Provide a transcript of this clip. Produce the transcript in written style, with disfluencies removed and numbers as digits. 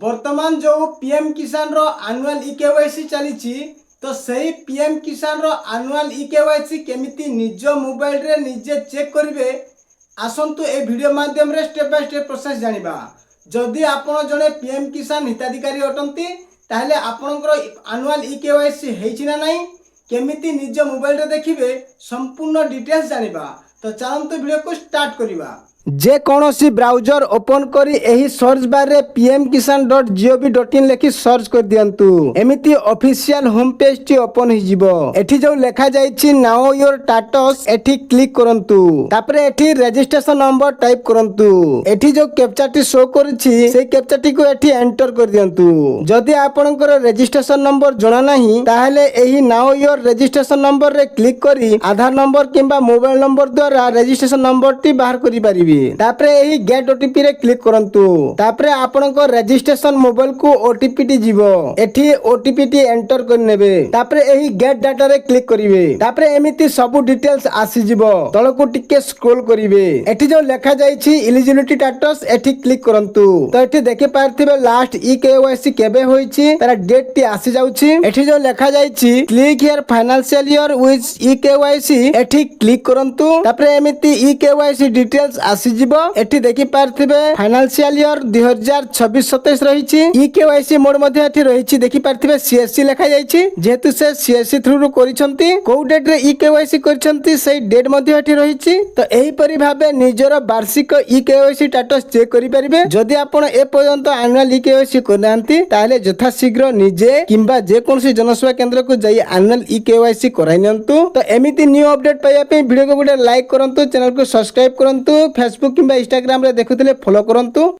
वर्तमान जो पीएम किसान रो आनुअल ई-केवाईसी चली तो सही पीएम किसान रो आनुअल ई-केवाईसी केमिति निज मोबाइल रे निजे चेक करिवे आसंतु ए वीडियो माध्यम रे स्टेप बाय स्टेप प्रोसेस जानिबा। जदि आपण जने पीएम किसान हिताधिकारी अटंती ताहले आपणकर आनुअल ई-केवाईसी हेछि ना नाही केमिति निज मोबाइल रे देखिबे संपूर्ण डिटेल्स जानिबा। तो चलंतु वीडियो को स्टार्ट करिबा। जे कौनसी ब्राउजर ओपन करी एही सर्च बार रे pmkisan.gov.in लेखि सर्च कर दियंतु। एमिति ऑफिशियल होम पेज टी ओपन हो जिवो। एठी जो लेखा जाईछि नाउ योर स्टेटस एठी क्लिक करंतु। तापरे एठी रजिस्ट्रेशन नंबर टाइप करंतु। एठी जो कैप्चा टी शो करिछि से कैप्चा टी को एठी एंटर कर दियंतु। जदि आपनकर रजिस्ट्रेशन नंबर जणा नाही ताहले एही नाउ योर रजिस्ट्रेशन नंबर रे क्लिक करी आधार नंबर किंबा मोबाइल नंबर द्वारा रजिस्ट्रेशन नंबर टी बाहर करि पारिबे। तापरे एही गेट ओटीपी रे क्लिक करंतु। तापरे आपनकर रजिस्ट्रेशन मोबाइल को ओटीपी टी जीवो। एठी ओटीपी टी एंटर कर नेबे। तापरे एही गेट डाटा रे क्लिक करिवे। तापरे एमिति सब डिटेल्स आसी जीवो। तळको टिके स्क्रॉल करिवे। एठी जो लेखा जाईछि एलिजिबिलिटी स्टेटस एठी क्लिक करंतु। तो एठी देखि पारथिबे लास्ट ई-केवाईसी केबे होईछि तारा डेट टी आसी जाउछि। एठी जो लेखा जाईछि click here financial year with e KYC एठी क्लिक करंतु। तापरे एमिति ई-केवाईसी डिटेल्स जीवो। एठी देखि पारथिबे फाइनेंशियल ईयर 2026-27 रहिछि। ई-केवाईसी मोड मध्ये एठी रहिछि देखि पारथिबे सीएससी लेखा जाईछि। जेहेतु से सीएससी थ्रू रु करिसंती को डेट रे ई-केवाईसी करिसंती सेही डेट मध्ये एठी रहिछि। तो एही परि भाबे निजर वार्षिक ई-केवाईसी स्टेटस चेक करि परिबे। जदि आपण ए पर्यंत एनुअल ई-केवाईसी करनांती ताहले यथा शीघ्र निजे किंबा जे कोनसी जनसेवा केंद्र को जाई एनुअल ई-केवाईसी कराइ नियंतु। तो एमिति न्यू अपडेट पाइबा पे वीडियो को गोटे लाइक करंतु, चैनल को सब्सक्राइब करंतु, फेसबुक किंबा इंस्टाग्राम रे देखुथिले फॉलो करंतु।